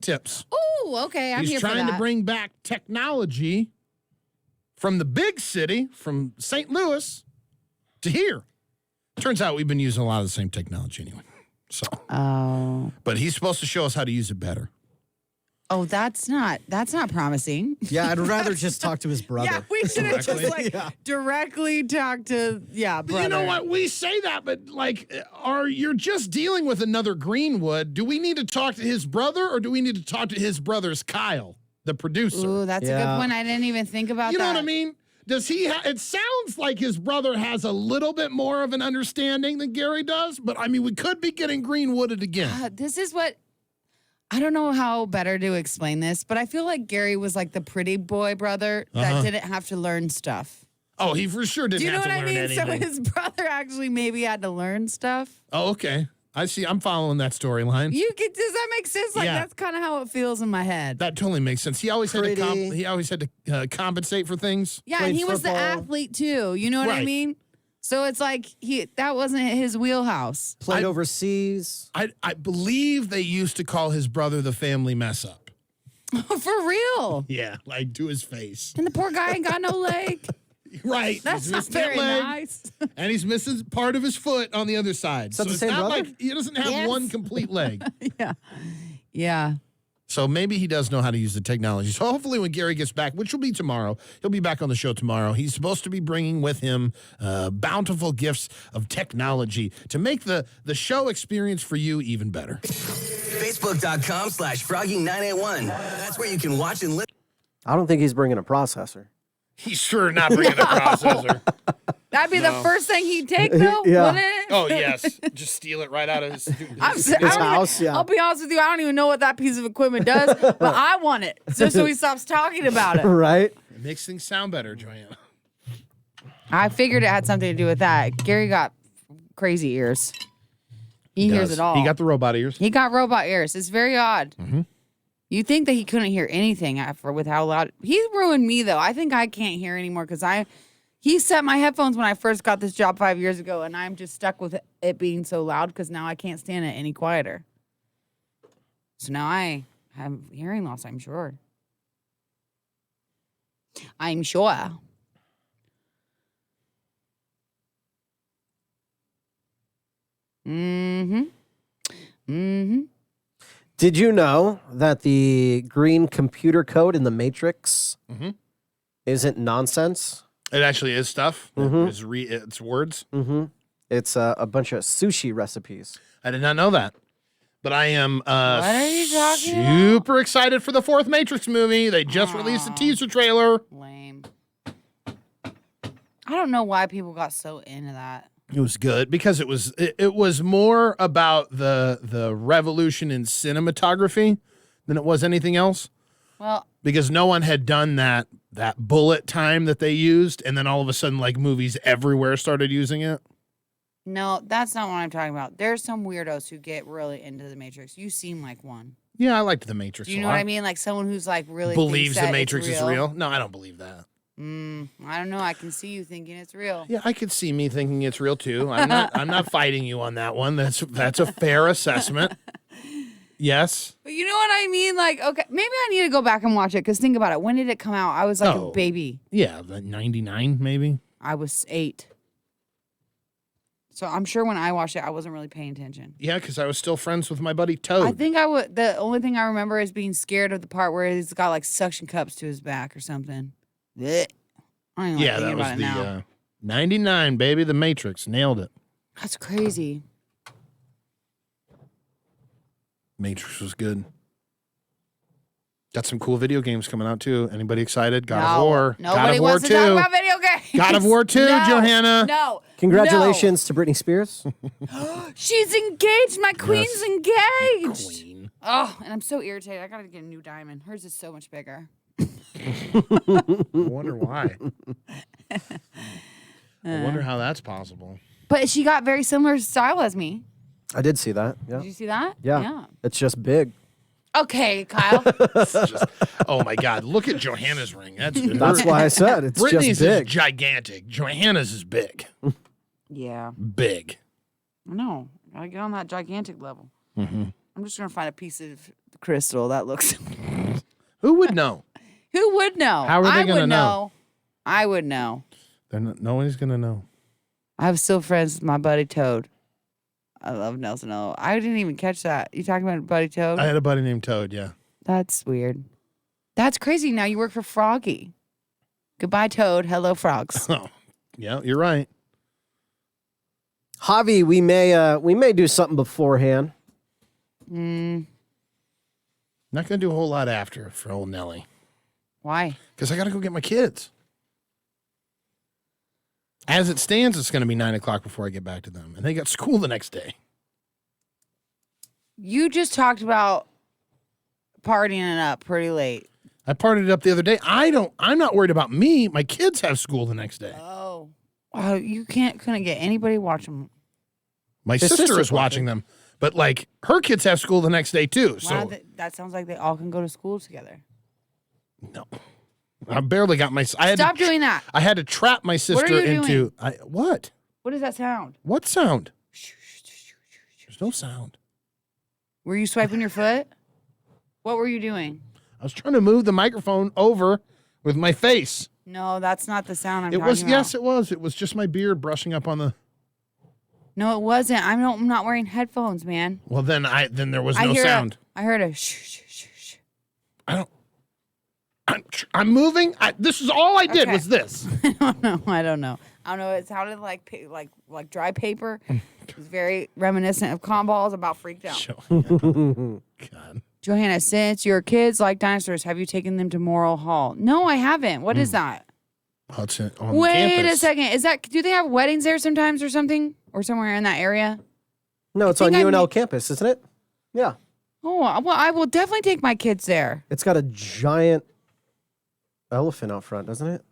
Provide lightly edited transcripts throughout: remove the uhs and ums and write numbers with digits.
tips. Oh, okay. I'm He's here for that. trying to bring back technology from the big city, from St. Louis, to here. Turns out we've been using a lot of the same technology anyway. So, but he's supposed to show us how to use it better. Oh, that's not promising. Yeah, I'd rather just talk to his brother. Yeah, we should have just directly talked to brother. You know what? We say that, but you're just dealing with another Greenwood. Do we need to talk to his brother, or do we need to talk to his brother's Kyle, the producer? Ooh, that's a good point. I didn't even think about that. You know what I mean? Does he? It sounds like his brother has a little bit more of an understanding than Gary does, but I mean, we could be getting Greenwooded again. This is what. I don't know how better to explain this, but I feel like Gary was like the pretty boy brother that didn't have to learn stuff. Oh, he for sure didn't have to learn anything. Do you know what I mean? So his brother actually maybe had to learn stuff. Oh, okay. I see. I'm following that storyline. Does that make sense? Like that's kind of how it feels in my head. That totally makes sense. He always had to compensate for things. Yeah, and he was the athlete too. You know what I mean? So it's like that wasn't his wheelhouse. Played overseas. I believe they used to call his brother the family mess up. For real? Yeah, like to his face. And the poor guy ain't got no leg. Right. That's not very nice. And he's missing part of his foot on the other side. So it's not like he doesn't have one complete leg. Yeah. So maybe he does know how to use the technology. So hopefully when Gary gets back, which will be tomorrow, he'll be back on the show tomorrow. He's supposed to be bringing with him bountiful gifts of technology to make the show experience for you even better. Facebook.com/Froggy981. That's where you can watch and listen. I don't think he's bringing a processor. He's sure not bringing a processor. That'd be the first thing he'd take, though, wouldn't it? Oh, yes. Just steal it right out of his house. I'll be honest with you. I don't even know what that piece of equipment does, but I want it just so he stops talking about it. Right? It makes things sound better, Joanna. I figured it had something to do with that. Gary got crazy ears. He hears it all. He got the robot ears. He got robot ears. It's very odd. Mm-hmm. You'd think that he couldn't hear anything with how loud. He ruined me, though. I think I can't hear anymore because he set my headphones when I first got this job 5 years ago, and I'm just stuck with it being so loud because now I can't stand it any quieter. So now I have hearing loss, I'm sure. I'm sure. Mm-hmm. Mm-hmm. Did you know that the green computer code in the Matrix isn't nonsense? It actually is stuff. Mm-hmm. It's words. Mm-hmm. It's a bunch of sushi recipes. I did not know that. But I am what are you talking super excited for the fourth Matrix movie. They just released a teaser trailer. Lame. I don't know why people got so into that. It was good because it was more about the revolution in cinematography than it was anything else. Well, because no one had done that bullet time that they used, and then all of a sudden, like, movies everywhere started using it. No, that's not what I'm talking about. There's some weirdos who get really into the Matrix. You seem like one. Yeah, I liked the Matrix. Do you know what I mean? Like someone who's like really believes the Matrix is real. No, I don't believe that. I don't know. I can see you thinking it's real. Yeah, I could see me thinking it's real too. I'm not fighting you on that one. That's a fair assessment. Yes. But you know what I mean? Like, okay, maybe I need to go back and watch it because think about it. When did it come out? I was like a baby. Yeah, 99 maybe. I was 8. So I'm sure when I watched it, I wasn't really paying attention. Yeah, because I was still friends with my buddy Toad. I think the only thing I remember is being scared of the part where he's got like suction cups to his back or something. Blech. I don't even like thinking about it now. 99, baby, the Matrix. Nailed it. That's crazy. Matrix was good. Got some cool video games coming out too. Anybody excited? God of War. Nobody wants to talk about video games. God of War 2, Johanna. No. Congratulations to Britney Spears. She's engaged. My queen's engaged. Queen. Oh, and I'm so irritated. I gotta get a new diamond. Hers is so much bigger. I wonder why. I wonder how that's possible. But she got very similar style as me. I did see that. Yeah. Did you see that? Yeah. It's just big. Okay, Kyle. Oh my God! Look at Johanna's ring. That's why I said it's Brittany's just big. Is gigantic. Johanna's is big. Yeah. Big. I know. Gotta get on that gigantic level. Mm-hmm. I'm I'm just gonna find a piece of crystal that looks. Who would know? Who would know? How are they I gonna would know? I would know. Nobody's gonna know. I'm still friends with my buddy Toad. I love Nelson O. I didn't even catch that. You talking about Buddy Toad? I had a buddy named Toad. Yeah. That's weird. That's crazy. Now you work for Froggy. Goodbye, Toad. Hello, frogs. Oh, yeah, you're right. Javi, we may do something beforehand. Mm, Not gonna do a whole lot after for old Nelly why? because I gotta go get my kids. As it stands, it's gonna be 9 o'clock before I get back to them, and they got school the next day. You just talked about partying it up pretty late. I partied it up the other day. I'm not worried about me. My kids have school the next day. Oh, you couldn't get anybody watching. My His sister sister's is watching them, but like her kids have school the next day too. So Wow, that sounds like they all can go to school together. no, I barely got my. Stop doing that. I had to trap my sister you into doing? What? What does that sound? What sound? There's no sound. Were you swiping your foot? What were you doing? I was trying to move the microphone over with my face. No, that's not the sound I'm It talking was about. yes, it was. It was just my beard brushing up on the. No, it wasn't. I'm not wearing headphones, man. Well, then there was I no hear sound. I heard a shh, shh, shh, shh. I'm moving. This is all I did Okay. was this. I don't know. It sounded like dry paper. It was very reminiscent of con balls. About freaked out. God. Johanna, since your kids like dinosaurs, have you taken them to Moral Hall? No, I haven't. What is that? Oh, it's on Wait campus. a second. Do they have weddings there sometimes or something? Or somewhere in that area? No, it's I on think I UNL campus, isn't it? Yeah. Oh, well, I will definitely take my kids there. It's got a giant elephant out front, doesn't it?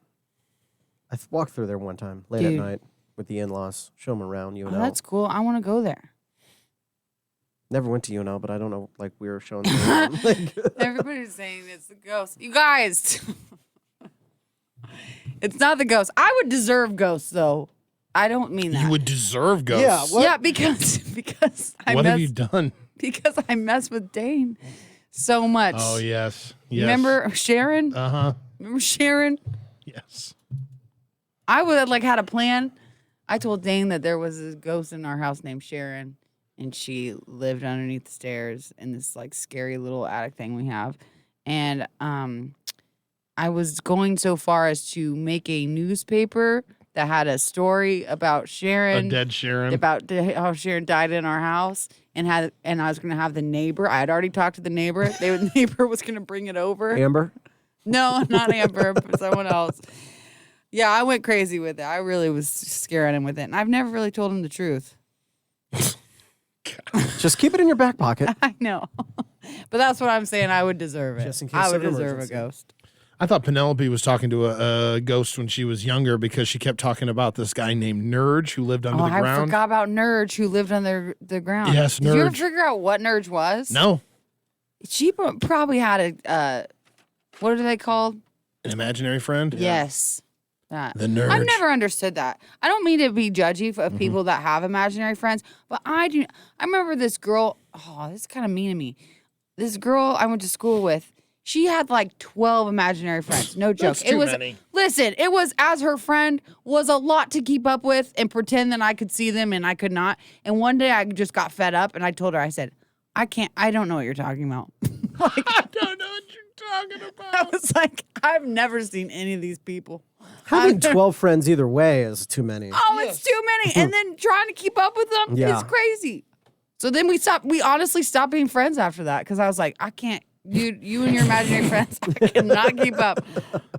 I walked through there one time late Dude. at night with the in-laws. Show them around UNL. Oh, that's cool. I want to go there. Never went to UNL, but I don't know. Like we were showing them around. Everybody's saying it's the ghost. You guys. It's not the ghost. I would deserve ghosts, though. I don't mean that. You would deserve ghosts. Yeah, what? Yeah, because What have you done? because I mess with Dane so much. Oh yes. Yes. Remember Sharon? Uh-huh. Remember Sharon? Yes. I would have had a plan. I told Dane that there was a ghost in our house named Sharon, and she lived underneath the stairs in this scary little attic thing we have. And I was going so far as to make a newspaper that had a story about Sharon. A dead Sharon. About how Sharon died in our house, and I was going to have the neighbor. I had already talked to the neighbor. The neighbor was going to bring it over. Amber? No, not Amber, but someone else. Yeah, I went crazy with it. I really was scaring him with it, and I've never really told him the truth. Just keep it in your back pocket. I know, but that's what I'm saying. I would deserve it. Just in case I would of an deserve emergency. a ghost. I thought Penelope was talking to a ghost when she was younger because she kept talking about this guy named Nurge who lived under the I ground. forgot about Nurge who lived under the ground. Yes, Did you ever Nurge. figure out what Nurge was? No. She probably had a, what are they called? An imaginary friend? Yes. That. The Nurge. I've never understood that. I don't mean to be judgy of people that have imaginary friends, but I do. I remember this girl. Oh, this is kind of mean to me. This girl I went to school with, she had 12 imaginary friends. No joke. That's too many. Listen, it was, as her friend, was a lot to keep up with and pretend that I could see them and I could not. And one day I just got fed up and I told her, I said, I don't know what you're talking about. I don't know what you're talking I about. was like, I've never seen any of these people. Having 12 friends either way is too many. Oh, it's too many. And then trying to keep up with them Yeah. is crazy. So then we honestly stopped being friends after that because I was like, I can't, dude, you and your imaginary friends, I cannot keep up.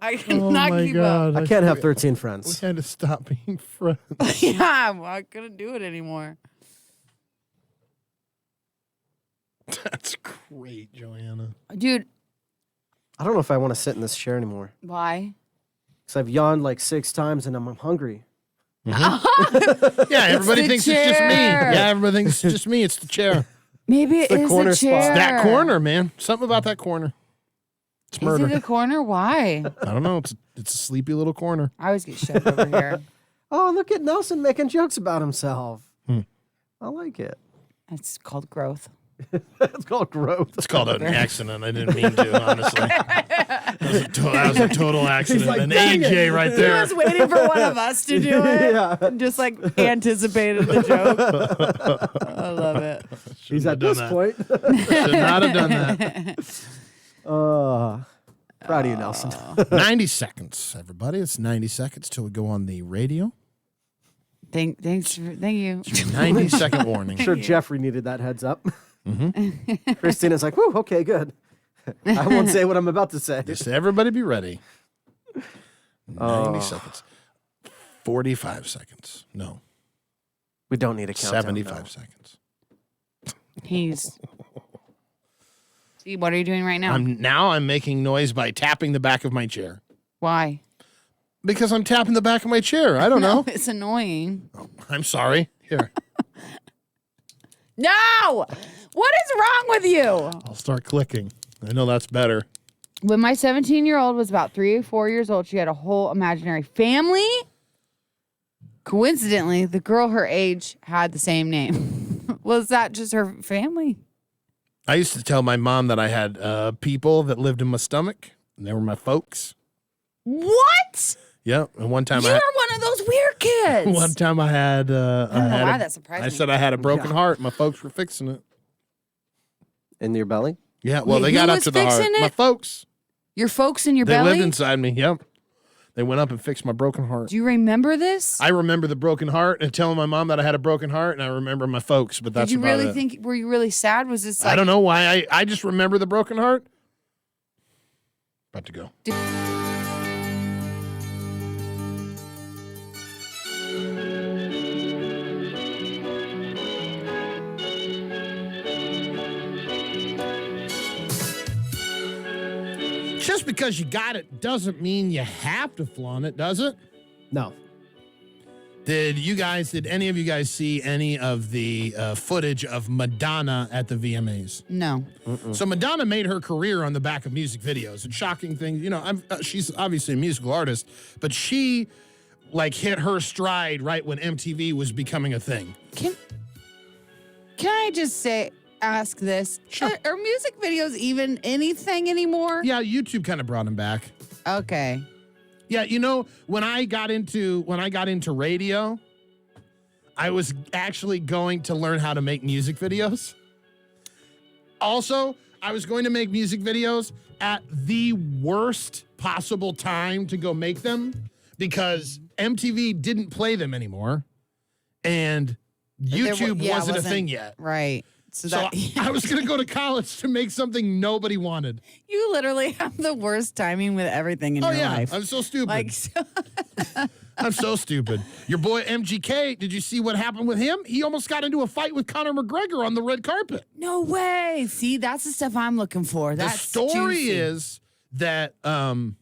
I cannot keep up. I can't have 13 friends. We had to stop being friends. Yeah, I couldn't do it anymore. That's great, Joanna. Dude, I don't know if I want to sit in this chair anymore. why? Because I've yawned 6 times and I'm hungry. Yeah, everybody the thinks it's just me. chair. Yeah, everybody thinks it's just me. It's the chair. Maybe it the is corner the spot. chair. That corner, man. Something about that corner. It's Is murder. it the corner? Why? I don't know. It's a sleepy little corner. I always get shoved over here. Oh, look at Nelson making jokes about himself. I like it. It's called growth. It's called growth. It's called an accident. I didn't mean to, honestly. That was a total accident. like, An "Dang it." AJ right He there. was waiting for one of us to do it. Yeah. And just like anticipated the joke. I love it. He's at done this that. point. Should not have done that. Proud of you, Nelson. 90 seconds, everybody. It's 90 seconds till we go on the radio. Thank you. 90-second warning. I'm sure Jeffrey needed that heads up. Christina's like, whew, okay, good. I won't say what I'm about to say. Just everybody be ready. 90 seconds. 45 seconds. No. We don't need a countdown. 75 seconds. See, what are you doing right now? I'm making noise by tapping the back of my chair. Why? Because I'm tapping the back of my chair. I don't know. It's annoying. I'm sorry. Here. No! What is wrong with you? I'll start clicking. I know that's better. When my 17-year-old was about 3 or 4 years old, she had a whole imaginary family. Coincidentally, the girl her age had the same name. Was that just her family? I used to tell my mom that I had people that lived in my stomach, and they were my folks. What? Yep. And one time You are one of those weird kids. One time I had. I don't know why that surprised I me. said I had a broken heart. My folks were fixing it. In your belly? Yeah. Well, Wait, they who got up was to the heart. fixing it? My folks. Your folks in your They belly? lived inside me. Yep. They went up and fixed my broken heart. Do you remember this? I remember the broken heart and telling my mom that I had a broken heart, and I remember my folks. But that's Did you about really it. think? Were you really sad? Was this? Like, I don't know why. I just remember the broken heart. About to go. Just because you got it doesn't mean you have to flaunt it, does it? No. Did any of you guys see any of the footage of Madonna at the VMAs? No. So Madonna made her career on the back of music videos and shocking things. You know, she's obviously a musical artist, but she hit her stride right when MTV was becoming a thing. Can I just ask this? Sure. Are music videos even anything anymore? Yeah, YouTube kind of brought him back. Okay. Yeah, you know, when I got into radio, I was actually going to learn how to make music videos. Also, I was going to make music videos at the worst possible time to go make them because MTV didn't play them anymore and YouTube wasn't a thing yet. Right. So I was going to go to college to make something nobody wanted. You literally have the worst timing with everything in your life. I'm so stupid. I'm so stupid. Your boy MGK, did you see what happened with him? He almost got into a fight with Conor McGregor on the red carpet. No way. See, that's the stuff I'm looking for. The That's story juicy. is that that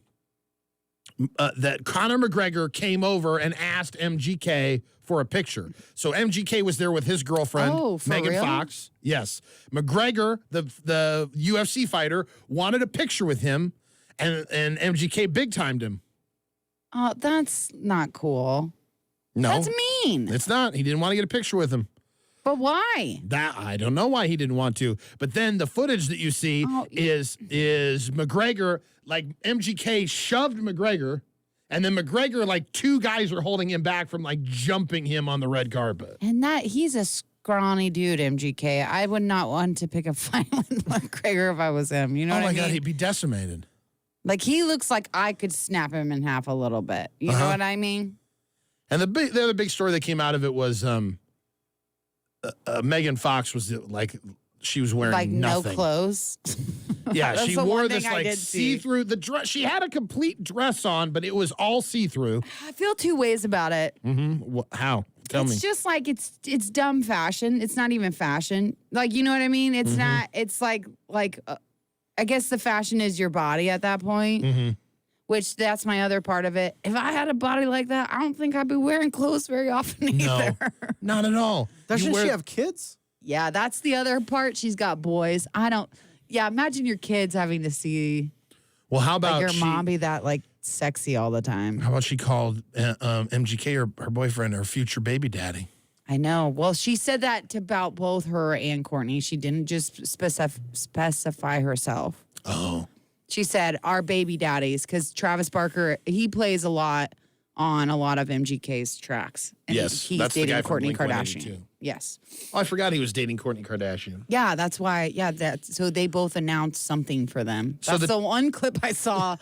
Conor McGregor came over and asked MGK for a picture. So MGK was there with his girlfriend, for Megan real? Fox. Yes. McGregor, the UFC fighter, wanted a picture with him, and MGK big timed him. Oh, that's not cool. No. That's mean. It's not. He didn't want to get a picture with him. But why? That I don't know why he didn't want to. But then the footage that you see is McGregor, MGK shoved McGregor, and then McGregor, two guys are holding him back from jumping him on the red carpet. And he's a scrawny dude, MGK. I would not want to pick a fight with McGregor if I was him. You know what I mean? God, he'd be decimated. He looks like I could snap him in half a little bit. You know what I mean? And the other big story that came out of it was Megan Fox was she was wearing nothing. No clothes. Yeah, That's she the wore one this thing I did see. see-through the dress. She had a complete dress on, but it was all see-through. I feel two ways about it. Mm-hmm. How? Tell me. It's just it's dumb fashion. It's not even fashion. You know what I mean? It's not. It's I guess the fashion is your body at that point. Mm-hmm. Which that's my other part of it. If I had a body like that, I don't think I'd be wearing clothes very often either. No, not at all. Doesn't she have kids? Yeah, that's the other part. She's got boys. Yeah, imagine your kids having to see Well, how about your mom be that sexy all the time. How about she called MGK her boyfriend her future baby daddy? I know. Well, she said that about both her and Courtney. She didn't just specify herself. Oh. She said our baby daddies, because Travis Barker, he plays a lot on a lot of MGK's tracks. And Yes, he's that's the dating guy from Kourtney Blink-182. Kardashian. Yes. Oh, I forgot he was dating Kourtney Kardashian. Yeah, that's why. Yeah, so they both announced something for them. So That's the one clip I saw.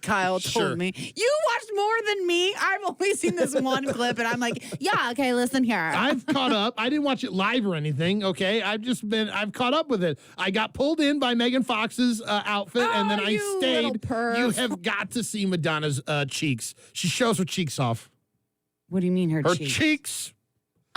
Kyle Sure. told me, "You watched more than me. I've only seen this one clip," and I'm like, "Yeah, okay, listen here." I've caught up. I didn't watch it live or anything, okay? I've caught up with it. I got pulled in by Megan Fox's outfit, and then Oh, I you little stayed. perv. You have got to see Madonna's cheeks. She shows her cheeks off. What do you mean her Her cheeks? cheeks.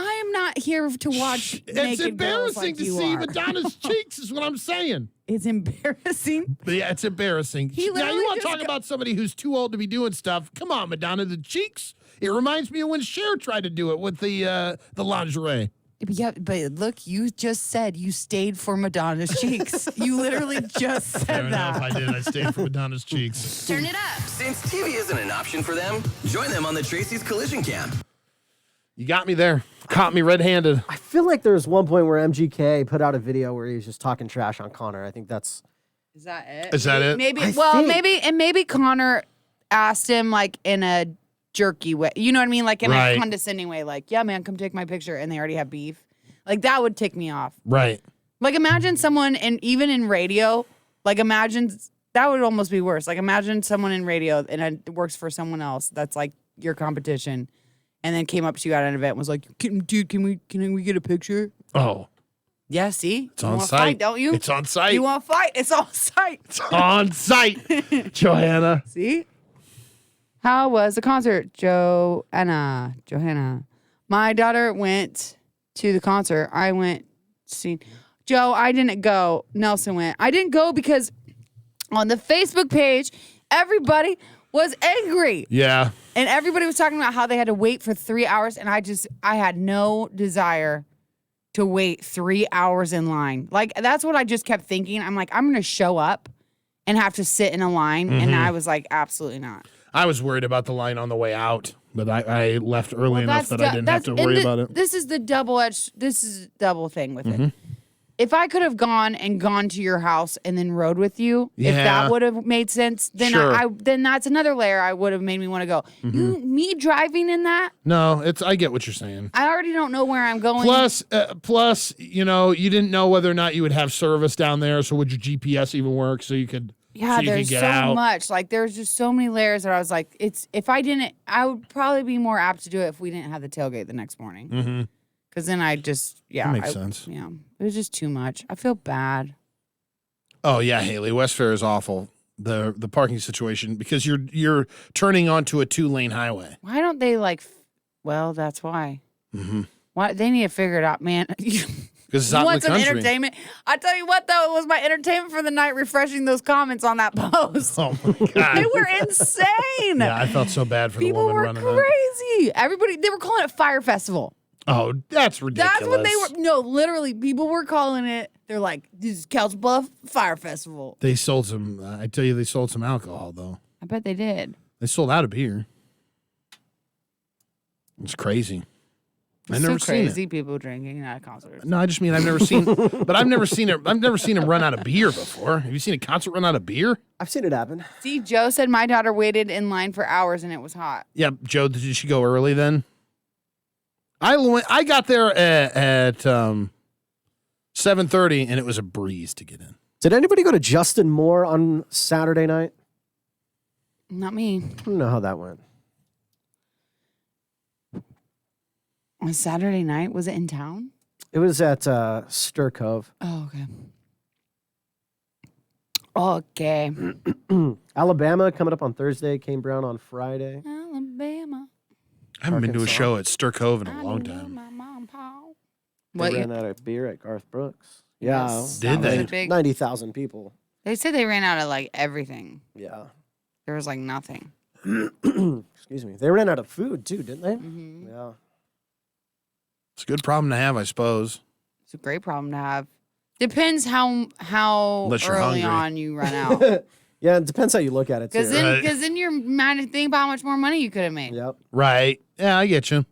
I am not here to watch It's naked girls embarrassing like to you see are. Madonna's cheeks, is what I'm saying. It's embarrassing. But yeah, it's embarrassing. He Now, literally you want to just talk got- about somebody who's too old to be doing stuff? Come on, Madonna, the cheeks. It reminds me of when Cher tried to do it with the lingerie. Yeah, but look, you just said you stayed for Madonna's cheeks. You literally just said Fair enough, that. I did. I stayed for Madonna's cheeks. Turn it up. Since TV isn't an option for them, join them on the Tracy's Collision Cam. You got me there. Caught me red-handed. I feel like there was one point where MGK put out a video where he was just talking trash on Connor. I think that's Is that it? Is that it? Maybe. I Well, think- maybe Connor asked him like in a jerky way. You know what I mean? Like in Right. a condescending way. Like, yeah, man, come take my picture, and they already have beef. Like that would tick me off. Right. Like imagine someone, and even in radio, like imagine that would almost be worse. Like imagine someone in radio and it works for someone else that's like your competition, and then came up to you at an event and was like, "Dude, can we get a picture?" Oh, Yeah, see, it's you on wanna site. fight, don't you? It's on site. You want to fight? It's on site. It's on site, Johanna. See? How was the concert, Johanna? My daughter went to the concert. I went to see Joe. I didn't go. Nelson went. I didn't go because on the Facebook page, everybody was angry. Yeah. And everybody was talking about how they had to wait for 3 hours. And I had no desire to wait 3 hours in line. Like, that's what I just kept thinking. I'm like, I'm going to show up and have to sit in a line. And I was like, absolutely not. I was worried about the line on the way out, but I left early enough that I didn't have to worry about it. This is the double thing with it. If I could have gone to your house and then rode with you, if Yeah. that would have made sense, then Sure. then that's another layer I would have made me want to go. Me driving in that, No, I get what you're saying. I already don't know where I'm going. Plus, you know, you didn't know whether or not you would have service down there, so would your GPS even work so you could yeah, so you could there's get so out? much. Like there's just so many layers that I was like, I would probably be more apt to do it if we didn't have the tailgate the next morning. Mm-hmm. Because then I just, yeah. That makes sense. Yeah. It was just too much. I feel bad. Oh yeah, Haley, West Fair is awful. The parking situation, because you're turning onto a 2-lane highway. Why don't they well, that's why. Mm-hmm. Why they need to figure it out, man. You Because it's out in want the some country. entertainment? I tell you what, though, it was my entertainment for the night refreshing those comments on that post. Oh my god. They were insane. Yeah, I felt so bad for People the woman were running that. crazy. Everybody, they were calling it Fire Festival. Oh, that's ridiculous. That's what they were. No, literally, people were calling it. They're like, this is Couch Bluff Fire Festival. They sold some. I tell you, they sold some alcohol though. I bet they did. They sold out of beer. It's crazy. I've It's never so seen crazy it. people drinking at concerts. No, I just mean I've never seen. But I've never seen it. I've never seen him run out of beer before. Have you seen a concert run out of beer? I've seen it happen. See, Joe said my daughter waited in line for hours and it was hot. Yeah, Joe. Did she go early then? I got there at 7:30 and it was a breeze to get in. Did anybody go to Justin Moore on Saturday night? Not me. I don't know how that went. On Saturday night, was it in town? It was at Stir Cove. Oh, okay. Okay. Alabama coming up on Thursday. Kane Brown on Friday. Alabama. I haven't been to a Arkansas. show at Stir Cove in a I long knew time. my mom, Paul. They What? ran out of beer at Garth Brooks. Yeah. Yes, Did that was they? a big- 90,000 people. They said they ran out of like everything. Yeah. There was like nothing. Excuse me. They ran out of food too, didn't they? Hmm. Yeah. It's a good problem to have, I suppose. It's a great problem to have. Depends how Unless you're early hungry. on you run out. Yeah, it depends how you look at it too. Because Right. then you're mad to think about how much more money you could have made. Yep. Right. Yeah, I get you.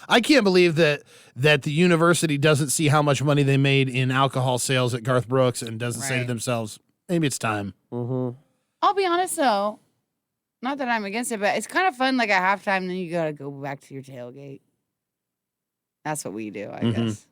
I can't believe that the university doesn't see how much money they made in alcohol sales at Garth Brooks and doesn't say to Right. themselves, maybe it's time. Mm-hmm. I'll be honest though, not that I'm against it, but it's kind of fun. Like at halftime, then you gotta go back to your tailgate. That's what we do, I guess,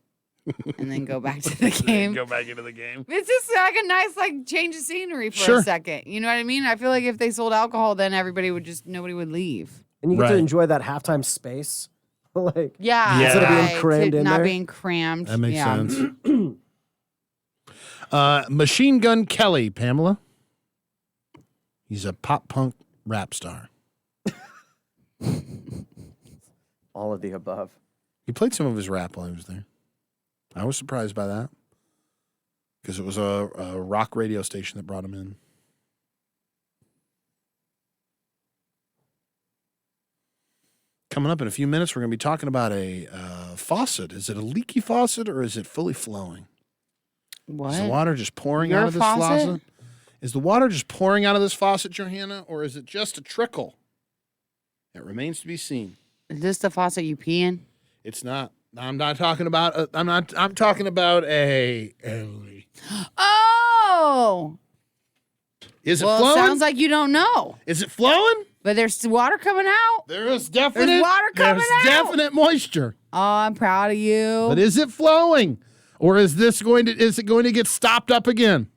and then go back to the game. Go back into the game. It's just like a nice like change of scenery for Sure. a second. You know what I mean? I feel like if they sold alcohol, then nobody would leave. And you get Right. to enjoy that halftime space. Like, Yeah, Yeah. Instead of being right, crammed to in not there? being crammed. That makes yeah. sense. Machine Gun Kelly, Pamela. He's a pop punk rap star. all of the above. He played some of his rap while he was there. I was surprised by that because it was a rock radio station that brought him in. Coming up in a few minutes, we're going to be talking about a faucet. Is it a leaky faucet or is it fully flowing? What? Is the water just pouring Your out of this faucet? faucet? Is the water just pouring out of this faucet, Johanna, or is it just a trickle? It remains to be seen. Is this the faucet you pee in? It's not. I'm not talking about. I'm talking about a. Oh, Is it well, flowing? it sounds like you don't know. Is it flowing? But there's water coming out. There is definite. water coming out. Definite moisture. Oh, I'm proud of you. But is it flowing, or is this going to? Is it going to get stopped up again?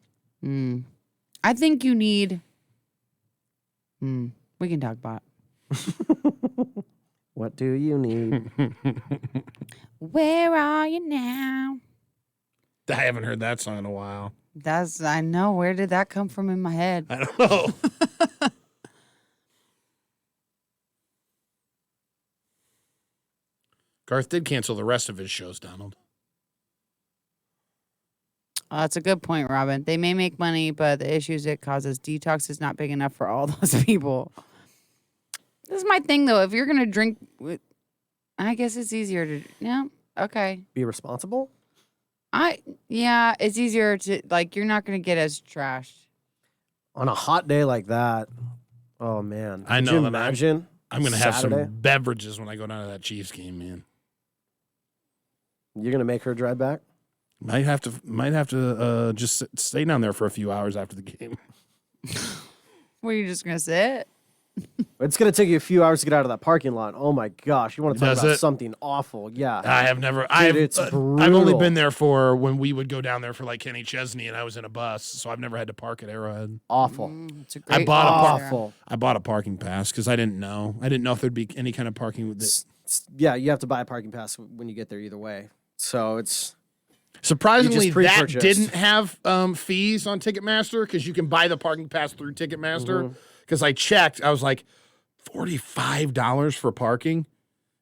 I think you need. We can talk about it. What do you need? Where are you now? I haven't heard that song in a while. I know. Where did that come from in my head? I don't know. Garth did cancel the rest of his shows, Donald. Oh, that's a good point, Robin. They may make money, but the issues it causes, detox is not big enough for all those people. This is my thing, though. If you're going to drink, I guess it's easier to, yeah, okay. Be responsible? Yeah, it's easier to, like, you're not going to get as trashed. On a hot day like that, oh, man. I Could know you that imagine? I'm going to have Saturday? some beverages when I go down to that Chiefs game, man. You're going to make her drive back? Might have to just stay down there for a few hours after the game. Were you just going to sit? It's going to take you a few hours to get out of that parking lot. Oh, my gosh. You want to talk Does about it? something awful. Yeah. I have never. it's I've only brutal. been there for when we would go down there for like Kenny Chesney, and I was in a bus, so I've never had to park at Arrowhead. Awful. It's a great bought a bus there. Awful. I bought a parking pass because I didn't know. I didn't know if there'd be any kind of parking with it. Yeah, you have to buy a parking pass when you get there either way. So it's... Surprisingly, You just that pre-purchased. didn't have fees on Ticketmaster because you can buy the parking pass through Ticketmaster. Because I checked, I was like, $45 for parking?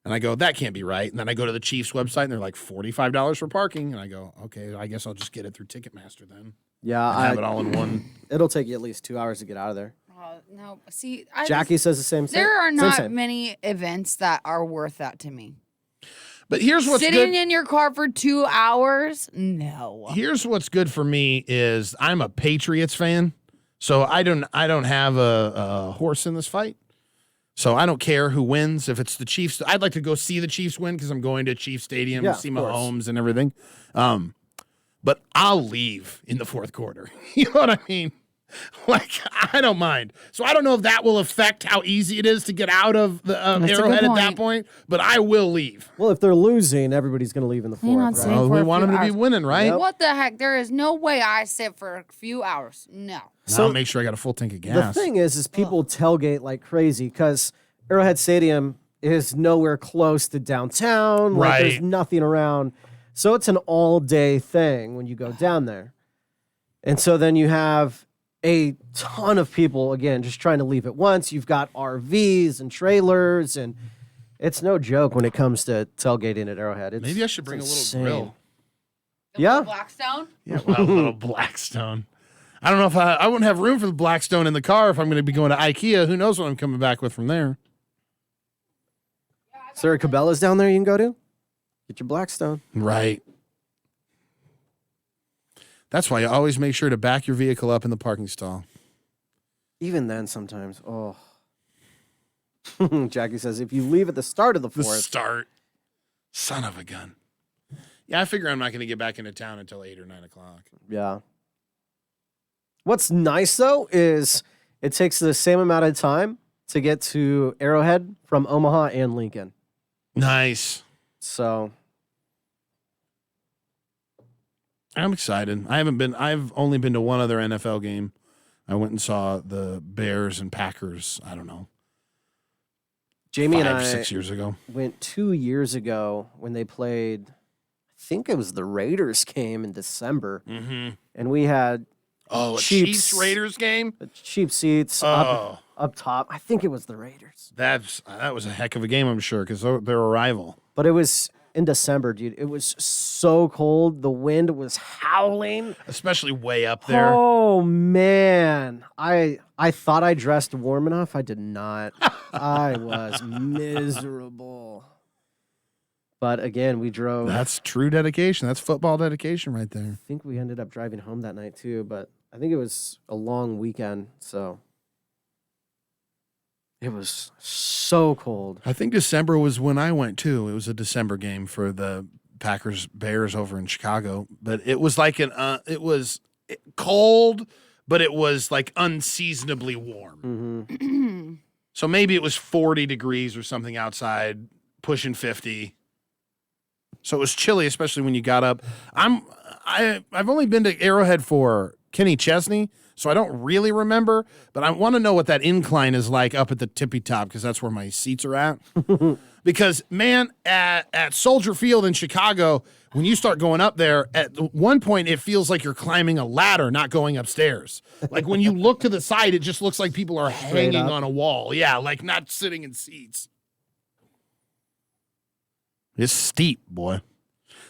And I go, that can't be right. And then I go to the Chiefs website and they're like, $45 for parking. And I go, okay, I guess I'll just get it through Ticketmaster then. Yeah, And have it all in one. it'll take you at least 2 hours to get out of there. Oh, no, see, Jackie says the same thing. there are Same, not same. many events that are worth that to me. But here's what's Sitting good. in your car for 2 hours? No. Here's what's good for me is I'm a Patriots fan. So I don't have a horse in this fight. So I don't care who wins. If it's the Chiefs, I'd like to go see the Chiefs win because I'm going to Chiefs Stadium Yeah, to see of course. Mahomes and everything. But I'll leave in the fourth quarter. You know what I mean? Like, I don't mind. So I don't know if that will affect how easy it is to get out of the That's a good Arrowhead at that point. point, but I will leave. Well, if they're losing, everybody's going to leave in the You're not fourth, saying- right? Oh, for we a want few them to be hours. winning, right? What the heck? There is no way I sit for a few hours. No. So I'll make sure I got a full tank of The gas. thing is people tailgate like crazy because Arrowhead Stadium is nowhere close to downtown. Like, there's Right. nothing around. So it's an all-day thing when you go down there. And so then you have a ton of people, again, just trying to leave at once. You've got RVs and trailers, and it's no joke when it comes to tailgating at Arrowhead. It's, Maybe I should bring a it's little insane. grill. Yeah. Blackstone? Yeah, well, a little Blackstone. I don't know if I wouldn't have room for the Blackstone in the car if I'm going to be going to IKEA. Who knows what I'm coming back with from there? Is there a Cabela's down there you can go to? Get your Blackstone. Right. That's why you always make sure to back your vehicle up in the parking stall. Even then, sometimes. Oh. Jackie says if you leave at the start of the The fourth, start. Son of a gun. Yeah, I figure I'm not going to get back into town until 8 or 9 o'clock. Yeah. What's nice, though, is it takes the same amount of time to get to Arrowhead from Omaha and Lincoln. Nice. So I'm excited. I've only been to one other NFL game. I went and saw the Bears and Packers, I don't know, Jamie and 6 years ago. Went 2 years ago when they played, I think it was the Raiders game in December. Mm-hmm. And we had a Chiefs Raiders game? cheap seats up top. I think it was the Raiders. That was a heck of a game, I'm sure, because they're a rival. But it was in December, dude. It was so cold. The wind was howling. Especially way up there. Oh, man. I thought I dressed warm enough. I did not. I was miserable. But again, we drove. That's true dedication. That's football dedication right there. I think we ended up driving home that night too, but I think it was a long weekend, so it was so cold. I think December was when I went too. It was a December game for the Packers Bears over in Chicago, but it was like it was cold, but it was like unseasonably warm. Mm-hmm. So maybe it was 40 degrees or something outside, pushing 50. So it was chilly, especially when you got up. I've only been to Arrowhead for Kenny Chesney, so I don't really remember, but I want to know what that incline is like up at the tippy top because that's where my seats are at. Because, man, at Soldier Field in Chicago, when you start going up there, at one point it feels like you're climbing a ladder, not going upstairs. Like when you look to the side, it just looks like people are hanging on a wall. Yeah, like not sitting in seats. It's steep, boy.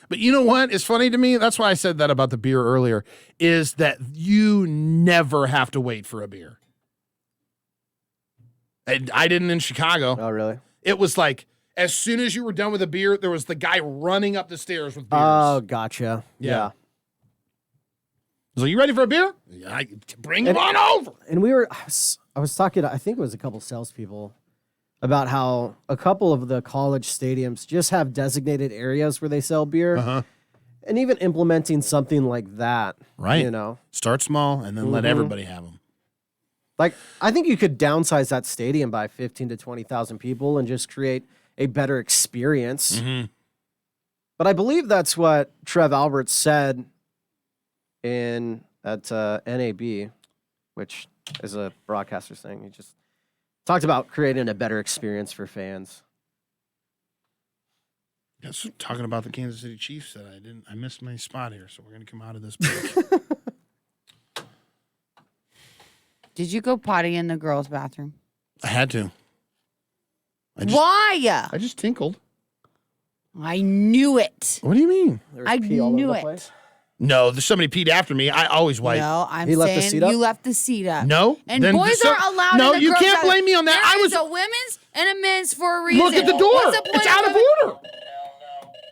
But you know what? It's funny to me. That's why I said that about the beer earlier, is that you never have to wait for a beer. I didn't in Chicago. Oh, really? It was like, as soon as you were done with a beer, there was the guy running up the stairs with beers. Oh, gotcha. Yeah. So you ready for a beer? Yeah, bring them on over. And I was talking to, I think it was a couple salespeople about how a couple of the college stadiums just have designated areas where they sell beer. Uh-huh. And even implementing something like that. Right. You know? Start small and then let everybody have them. Like, I think you could downsize that stadium by 15 to 20,000 people and just create a better experience. Mm-hmm. But I believe that's what Trev Alberts said at NAB, which is a broadcaster thing. He just talked about creating a better experience for fans. Yes, talking about the Kansas City Chiefs that I missed my spot here, so we're going to come out of this break. Did you go potty in the girls' bathroom? I had to. Why? I just tinkled. I knew it. What do you mean? There was I pee all over knew the it. place. No, there's somebody peed after me. I always wipe. No, I'm He left the saying seat up? you left the seat up. No? And Then boys so- aren't allowed No, in the you girls' can't bathroom. blame me on that. There I was is a women's and a men's for a reason. Look at the door. What's the point It's out of order.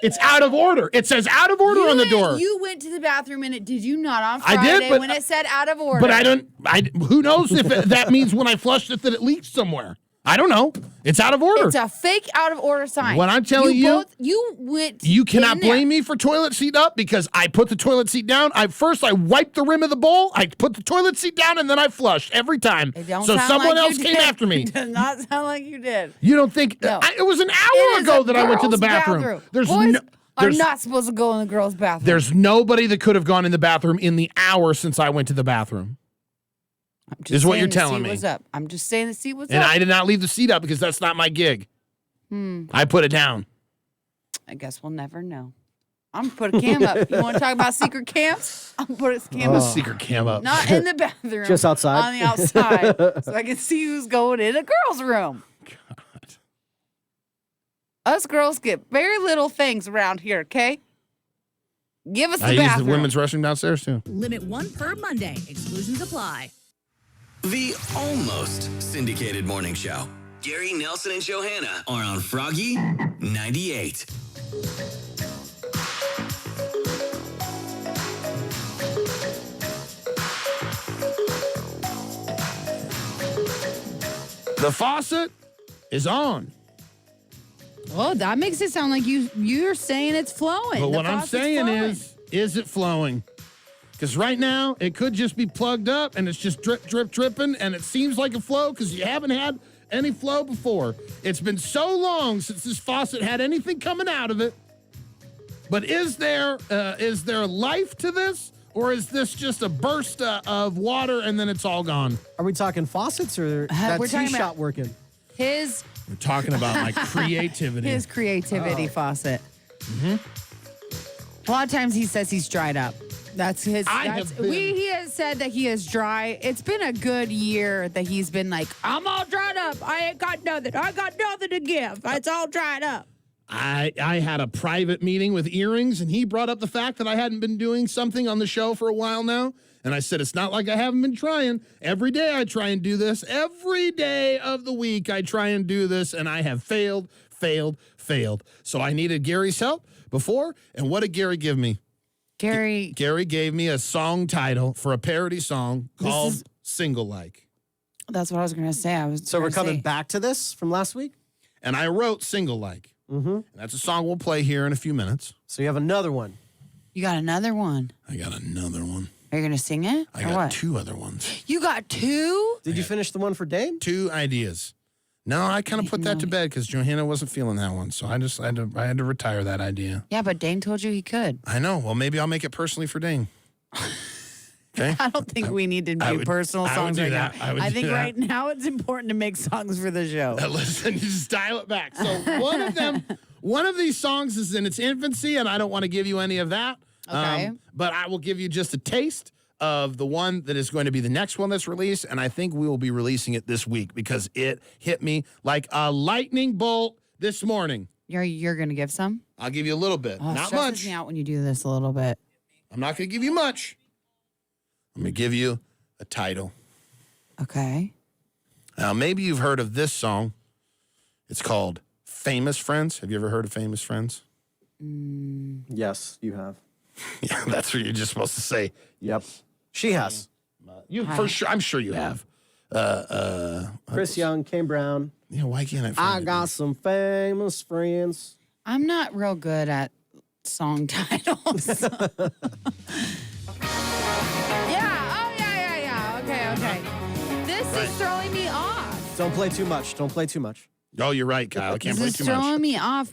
It's out of order. It says out of order on the door. You went to the bathroom and did you not on I Friday did, but- when it said out of order? But who knows if that means when I flushed it that it leaked somewhere. I don't know. It's out of order. It's a fake out of order sign. What I'm telling you, you went. You cannot in there. blame me for toilet seat up because I put the toilet seat down. I wiped the rim of the bowl. I put the toilet seat down and then I flushed every time. It don't So sound someone like else you came did. after me. It does not sound like you did. You don't think No. it was an It hour is ago a that I went to the girls' bathroom. Boys are not supposed to go in the girls' bathroom. There's nobody that could have gone in the bathroom in the hour since I went to the bathroom. I'm just is what saying you're to telling see me. What's up? I'm just saying to see what's And up. I did not leave the seat up because that's not my gig. I put it down. I guess we'll never know. I'm gonna put a cam up. You want to talk about secret cams? I'm gonna put a cam up. Secret cam up. Not in the bathroom. Just outside? On the outside. So I can see who's going in a girl's room. God. Us girls get very little things around here, okay? Give us the I use bathroom. the women's restroom downstairs too. Limit 1 per Monday. Exclusions apply. The almost syndicated morning show. Gary, Nelson, and Johanna are on Froggy 98. The faucet is on. Oh, that makes it sound like you're saying it's flowing. But The what I'm faucet's saying flowing. is it flowing? Because right now, it could just be plugged up and it's just drip, drip, dripping, and it seems like a flow because you haven't had any flow before. It's been so long since this faucet had anything coming out of it. But is there life to this, or is this just a burst of water and then it's all gone? Are we talking faucets or that we're talking tea about- shot working? His We're talking about my creativity. creativity faucet. A lot of times he says he's dried up. That's his. He has said that he is dry. It's been a good year that he's been like, I'm all dried up. I ain't got nothing. I got nothing to give. It's all dried up. I had a private meeting with Earrings, and he brought up the fact that I hadn't been doing something on the show for a while now. And I said, it's not like I haven't been trying. Every day I try and do this. Every day of the week I try and do this, and I have failed. So I needed Gary's help before, and what did Gary give me? Gary Gave me a song title for a parody song called Single Like. That's what I was going to say. So we're coming back to this from last week? And I wrote Single Like. Mm-hmm. That's a song we'll play here in a few minutes. So you have another one. You got another one. I got another one. Are you going to sing it? I or got what? 2 other ones. You got 2? Did you finish the one for Dane? 2 ideas. No, I kind of put that to bed because Johanna wasn't feeling that one. So I had to retire that idea. Yeah, but Dane told you he could. I know. Well, maybe I'll make it personally for Dane. Okay. I don't think we need to do personal songs do right that. now. I would I think do that. right now it's important to make songs for the show. Listen, you just dial it back. So one of these songs is in its infancy, and I don't want to give you any of that. Okay. But I will give you just a taste of the one that is going to be the next one that's released, and I think we will be releasing it this week because it hit me like a lightning bolt this morning. You're going to give some? I'll give you a little bit, Oh, it not stresses much. me out when you do this a little bit. I'm not going to give you much. I'm going to give you a title. Okay. Now, maybe you've heard of this song. It's called Famous Friends. Have you ever heard of Famous Friends? Yes, you have. Yeah, that's what you're just supposed to say. Yep. She has. You for sure. I'm sure you have. Chris Young, Kane Brown. Yeah, why can't I I find it? got some famous friends. I'm not real good at song titles. Okay. This is throwing me off. Don't play too much. Don't play too much. Oh, you're right, Kyle. I can't play This too is throwing much. me off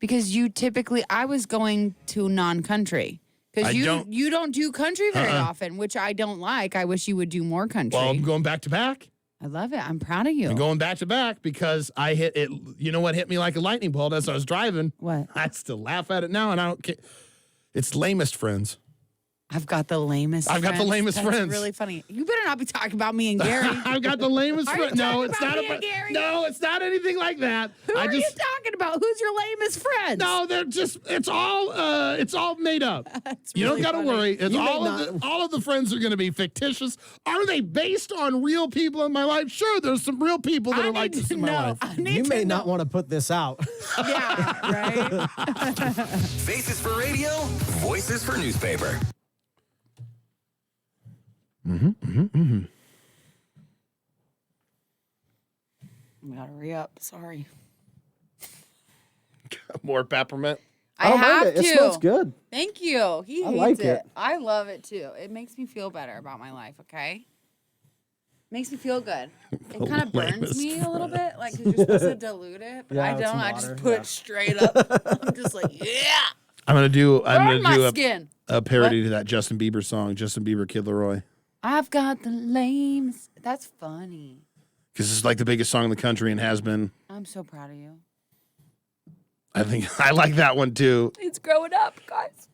because you typically I was going to non-country. Because you don't do country very often, which I don't like. I wish you would do more country. Well, I'm going back to back. I love it. I'm proud of you. I'm going back to back because I hit it. You know what hit me like a lightning bolt as I was driving? What? I still laugh at it now, and I don't care. It's Lamest Friends. I've got the lamest I've got the lamest That's friends. really funny. You better not be talking about me and Gary. I've got the lamest Are you friends. No, talking it's about not me and Gary? No, it's not anything like that. Who are you talking about? Who's your lamest friends? No, they're just. It's all made up. That's You don't really got to funny. worry. It's You may all of the friends are going to be fictitious. Are they based on real people in my life? Sure, there's some real people that I are like need this to in my know. life. I need You to may know. not want to put this out. Yeah, right? Faces for radio, voices for newspaper. I gotta re-up. Sorry. More peppermint. I don't have mind it. to. It smells good. Thank you. He I hates like it. it. I love it too. It makes me feel better about my life, okay? Makes me feel good. It kind of burns lamest me a little bit, like 'cause you're supposed to dilute it, but Yeah, I with don't. some I just water, put yeah. it straight up. I'm just like, yeah. I'm gonna do Burn my skin. a parody to that Justin Bieber song, Justin Bieber, Kid Leroy, I've got the lamest. That's funny. because it's like the biggest song in the country and has been. I'm so proud of you. I think I like that one too, It's growing up, guys.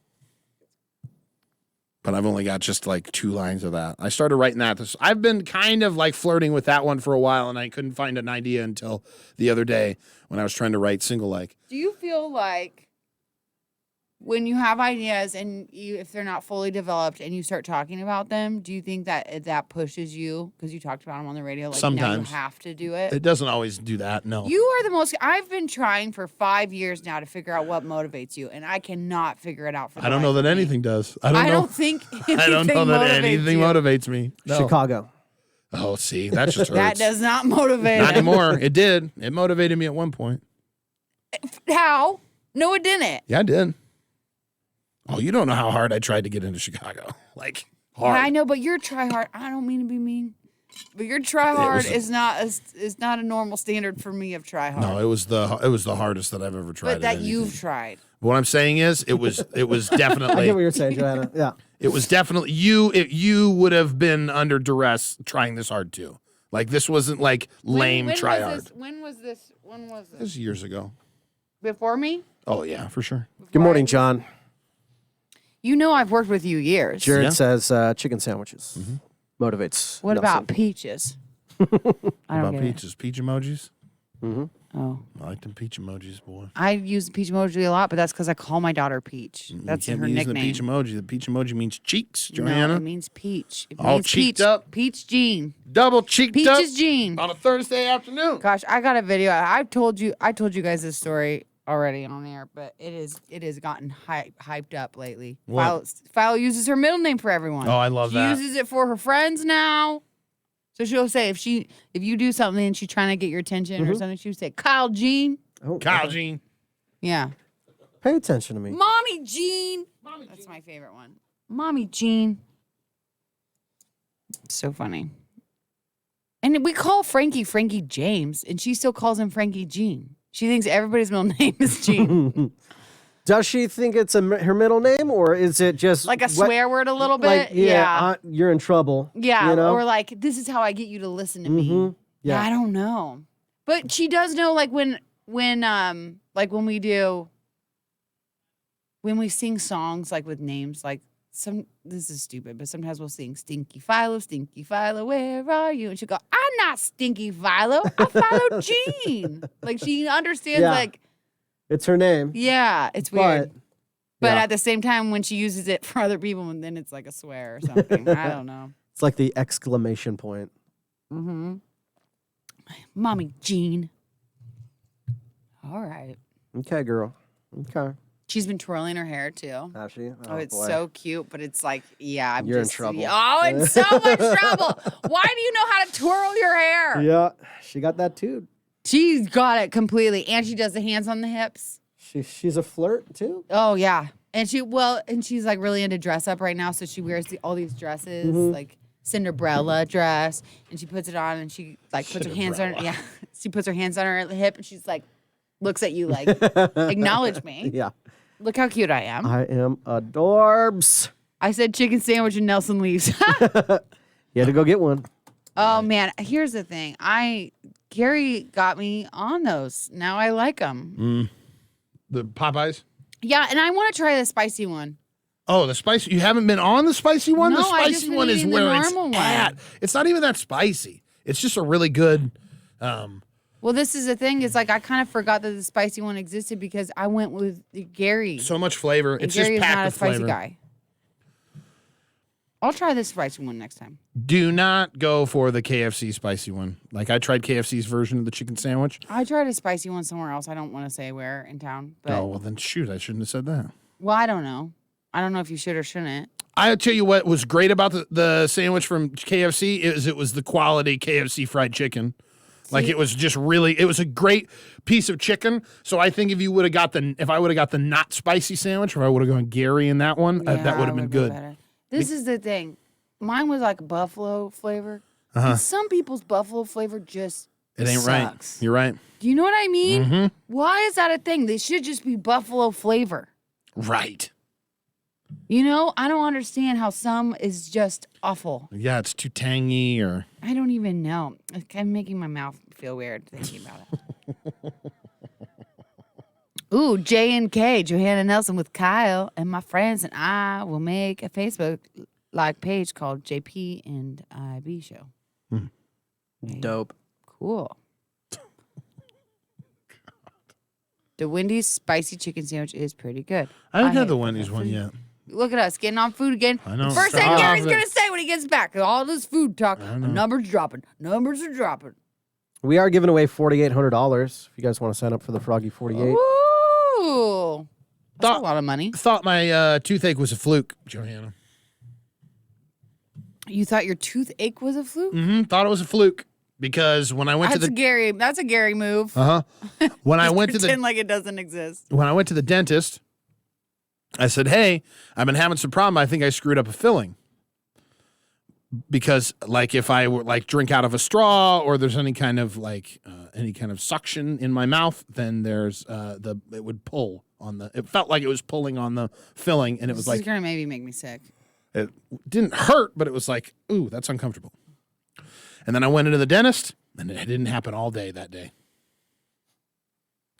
but I've only got just like 2 lines of that. I started writing that. I've been kind of like flirting with that one for a while, and I couldn't find an idea until the other day when I was trying to write Single Like. Do you feel like when you have ideas and if they're not fully developed and you start talking about them, do you think that pushes you because you talked about them on the radio? Like Sometimes. now you have to do it. It doesn't always do that. No. You are the most. I've been trying for 5 years now to figure out what motivates you, and I cannot figure it out. For the I don't life know that of me. anything does. I don't think anything I don't know that motivates anything you. motivates me. No. Chicago. Oh, see, that just hurts. That does not motivate Not him. anymore. It did. It motivated me at one point. How? No, it didn't. Yeah, I did. Oh, you don't know how hard I tried to get into Chicago. Like, Yeah, hard. I know, but your try hard. I don't mean to be mean, but your try hard was is not a normal standard for me of try hard. No, it was the hardest that I've ever tried. but that at you've anything. tried. What I'm saying is, it was I get what definitely you're saying, Johanna. Yeah. it was definitely you would have been under duress trying this hard too. Like this wasn't like lame When try was hard. this? When was this? When was This this? was years ago. Before me? Oh yeah, for sure. Good morning, John. You know I've worked with you years. Jared Yeah. says chicken sandwiches motivates. What Nelson. about peaches? I don't About get peaches, peach emojis. it. Oh, I like them peach emojis, boy. I use the peach emoji a lot, but that's because I call my daughter Peach. That's you can't her be using nickname. the peach emoji. The peach emoji means cheeks, No, Johanna. it means peach. It All means cheeked peach. up. Peach Jean. Double cheeked up Peaches Jean. on a Thursday afternoon. Gosh, I got a video. I told you guys this story already on air, but it has gotten hyped up lately. What? Philo uses her middle name for everyone. Oh, I love she that. She uses it for her friends now. So she'll say if you do something and she's trying to get your attention or something, she'll say Kyle Jean. Oh, Kyle Jean. Yeah. pay attention to me. Mommy Jean. That's my favorite one. Mommy Jean. So funny. And we call Frankie James, and she still calls him Frankie Jean. She thinks everybody's middle name is Jean. Does she think it's her middle name, or is it just Like a what- swear word a little Like, bit? Yeah. you're in trouble. Yeah. you know? Or like, this is how I get you to listen to me. Mhm. Yeah. Yeah. I don't know. But she does know, like, when we sing songs like with names, like this is stupid, but sometimes we'll sing Stinky Philo, where are you? And she'll go, I'm not Stinky Philo, I follow Jean. Like she understands, Yeah. like, It's her name. yeah, it's weird. But But yeah. at the same time, when she uses it for other people, and then it's like a swear or something. I don't know. it's like the exclamation point. Mm-hmm. Mommy Jean. All right. Okay, girl. Okay. She's been twirling her hair too. Has she? Oh, it's boy. so cute, but it's like, yeah, I'm You're in just trouble. Oh, in so much trouble. Why do you know how to twirl your hair? Yeah, she got that too. She's got it completely, and she does the hands on the hips. She's a flirt too. Oh yeah, and she's like really into dress up right now, so she wears all these dresses, Mm-hmm. like Cinderella dress, and she puts it on, and she like puts her hands on her, yeah, she puts her hands on her hip, and she's like looks at you like acknowledge me. Yeah. Look how cute I am. I am adorbs. I said chicken sandwich and Nelson leaves. You had to go get one. Oh man, here's the thing. Gary got me on those. Now I like them. The Popeyes. Yeah, and I want to try the spicy one. Oh, the spicy. You haven't been on the spicy one? No, The I just spicy been one is eating the where it's normal one. at. It's not even that spicy. It's just a really good. Well, this is the thing. Is like I kind of forgot that the spicy one existed because I went with Gary. So much flavor. And It's Gary just is packed not a with spicy flavor. guy. I'll try this spicy one next time. Do not go for the KFC spicy one. Like I tried KFC's version of the chicken sandwich. I tried a spicy one somewhere else. I don't want to say where in town. But Oh well, then shoot! I shouldn't have said that. well, I don't know. I don't know if you should or shouldn't. I'll tell you what was great about the sandwich from KFC is it was the quality KFC fried chicken. Like it was just really, it was a great piece of chicken. So I think if I would have got the not spicy sandwich, if I would have gone Gary in that one, that would have been good. Better. This is the thing. Mine was like buffalo flavor. Uh-huh. And some people's buffalo flavor just It ain't sucks. right. You're right. Do you know what I mean? Mm-hmm. Why is that a thing? They should just be buffalo flavor. Right. You know, I don't understand how some is just awful. Yeah, it's too tangy or. I don't even know. It's kind of making my mouth feel weird thinking about it. Ooh, J&K, Johanna Nelson with Kyle and my friends and I will make a Facebook page called JP and IB Show. Hey, Dope. cool. The Wendy's spicy chicken sandwich is pretty good. I haven't hate had the it. Wendy's one yet. Look at us getting on food again. I know. First thing Stop Gary's it. going to say when he gets back. All this food talk. I The know. numbers dropping. Numbers are dropping. We are giving away $4,800 if you guys want to sign up for the Froggy 48. Ooh. That's Thought- a lot of money. Thought my toothache was a fluke, Johanna. You thought your toothache was a fluke? Thought it was a fluke because when I went That's to the Gary. That's a Gary move. when I went to Pretend the like it doesn't exist. when I went to the dentist, I said, "Hey, I've been having some problem. I think I screwed up a filling." Because like if I were like drink out of a straw or there's any kind of suction in my mouth, then there's it would pull on the. It felt like it was pulling on the filling, and it was This is like gonna maybe make me sick. it didn't hurt, but it was like, ooh, that's uncomfortable. And then I went into the dentist, and it didn't happen all day that day.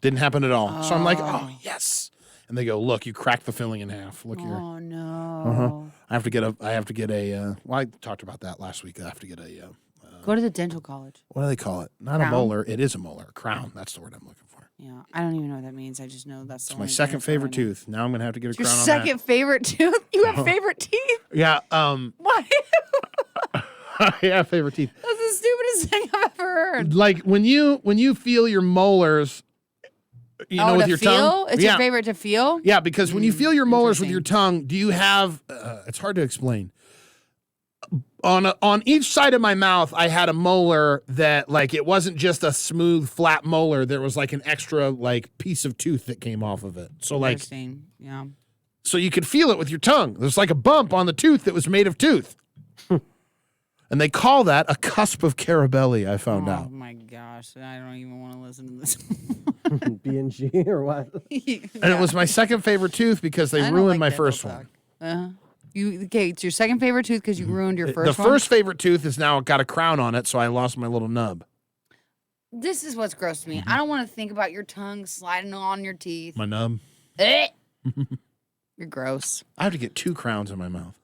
Didn't happen at all. So I'm like, oh yes. And they go, look, you cracked the filling in half. Look here. Oh no. I have to get a. Well, I talked about that last week. I have to get a. Go to the dental college. What do they call it? Not Crown? a molar. It is a molar. A crown. That's the word I'm looking for. Yeah, I don't even know what that means. I just know that's the It's my only second dentist I favorite know. tooth. Now I'm gonna have to get a Your crown on second favorite tooth? You have favorite teeth? that. Yeah. What? Yeah, favorite teeth. That's the stupidest thing I've ever heard. Like when you feel your molars, you know, with to your feel? tongue. It's your favorite to feel? Yeah, because when you feel your molars with interesting. your tongue, do you have? It's hard to explain. On each side of my mouth, I had a molar that like it wasn't just a smooth flat molar. There was like an extra like piece of tooth that came off of it. So like, Interesting. Yeah. so you could feel it with your tongue. There's like a bump on the tooth that was made of tooth. And they call that a cusp of Carabelli, I found Oh out. my gosh. I don't even want to listen to this. B&G or what? And it was my second favorite tooth because they I don't ruined like my dental first talk. one. Okay, it's your second favorite tooth because you ruined your first The one? first favorite tooth is now got a crown on it, so I lost my little nub. This is what's gross to me. Mm-hmm. I don't want to think about your tongue sliding on your teeth. My nub. Eh. You're gross. I have to get 2 crowns in my mouth.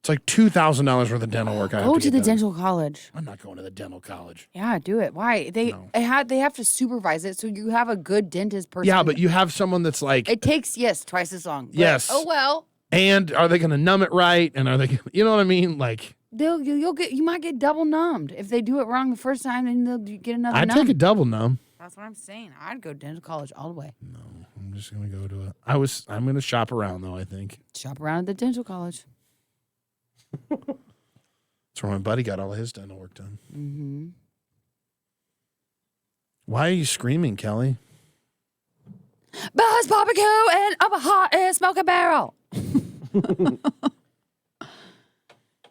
It's like $2,000 worth of dental work. I have Go to to get the done. dental college. I'm not going to the dental college. Yeah, do it. Why? They have to supervise it, so you have a good dentist person. Yeah, but you have someone that's like, it takes twice as long. But, Yes. oh well. and are they going to numb it right? And are they, you know what I mean? Like, You might get double numbed if they do it wrong the first time, then they'll get another. I'd numb. take a double numb. That's what I'm saying. I'd go dental college all the way. No, I'm just going to go to I'm going to shop around though, I think. Shop around at the dental college. That's where my buddy got all his dental work done. Mm-hmm. Why are you screaming, Kelly? Buzz barbecue and up a hot air smoke barrel.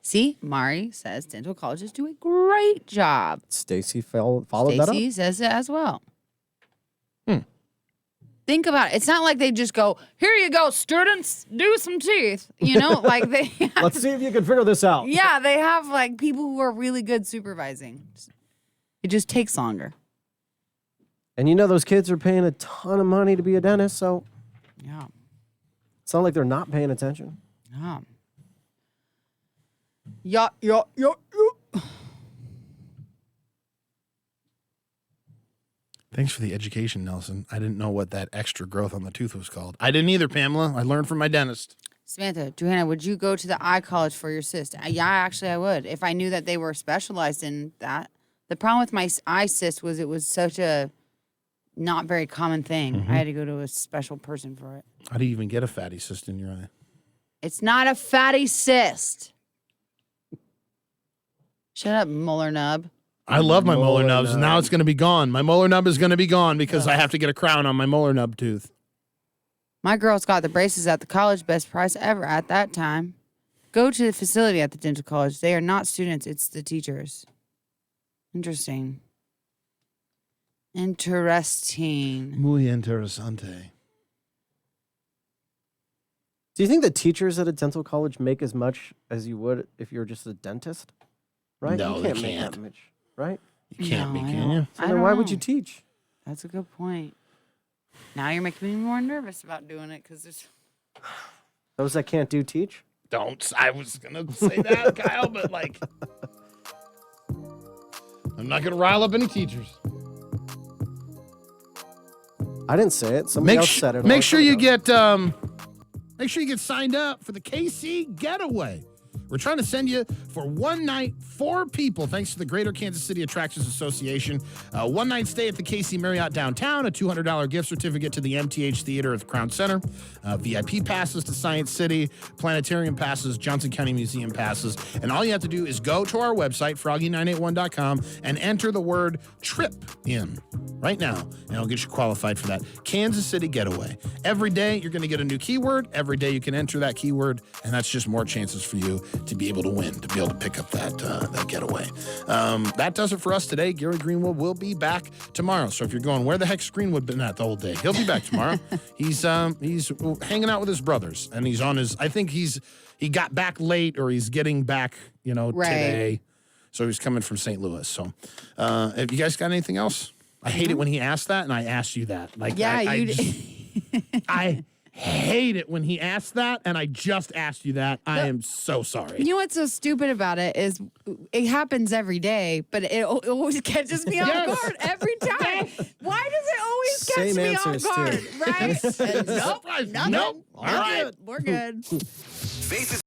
See, Mari says dental colleges do a great job. Stacy followed that up. Stacy says it as well. Think about it. It's not like they just go, here you go, students, do some teeth. You know, like they Let's see if you can figure this out. yeah, they have like people who are really good supervising. It just takes longer. And you know those kids are paying a ton of money to be a dentist, so Yeah. it's not like they're not paying attention. Yeah. Thanks for the education, Nelson. I didn't know what that extra growth on the tooth was called. I didn't either, Pamela. I learned from my dentist. Samantha, Johanna, would you go to the eye college for your cyst? Yeah, actually, I would. If I knew that they were specialized in that. The problem with my eye cyst was it was such a not very common thing. I had to go to a special person for it. How do you even get a fatty cyst in your eye? It's not a fatty cyst. Shut up, molar nub. I love my molar Molar nubs, and now nub. it's going to be gone. My molar nub is going to be gone because I have to get a crown on my molar nub tooth. My girls got the braces at the college, best price ever at that time. Go to the facility at the dental college. They are not students, it's the teachers. Interesting. Interesting. Muy interesante. Do you think the teachers at a dental college make as much as you would if you were just a dentist? Right? No, you they can't make can't. that much, right? You can't No, be, I can don't- you? So I then don't why would you know. teach? That's a good point. Now you're making me more nervous about doing it because there's. Those that can't do teach? Don't. I was going to say that, Kyle, but like, I'm not going to rile up any teachers. I didn't say it. Somebody else said it. a long Make sure time you ago. get signed up for the KC Getaway. We're trying to send you for one night, 4 people, thanks to the Greater Kansas City Attractions Association. One night stay at the KC Marriott downtown, a $200 gift certificate to the MTH Theater at the Crown Center, VIP passes to Science City, planetarium passes, Johnson County Museum passes. And all you have to do is go to our website, froggy981.com, and enter the word trip in right now, and it'll get you qualified for that Kansas City getaway. Every day, you're going to get a new keyword. Every day, you can enter that keyword, and that's just more chances for you to be able to win, to be able to pick up that getaway. That does it for us today. Gary Greenwood will be back tomorrow. So if you're going, where the heck's Greenwood been at the whole day? He'll be back tomorrow. He's hanging out with his brothers, and he's on his. I think he got back late, or he's getting back, today. So he's coming from St. Louis. So, have you guys got anything else? I hate it when he asked that, and I asked you that. Like, Yeah, I hate it when he asked that, and I just asked you that. I am so sorry. You know what's so stupid about it is it happens every day, but it always catches me off guard every time. Why does it always catch Same me answers, off guard? too. Right? Nope, nothing. Nope. All right. We're good. Faces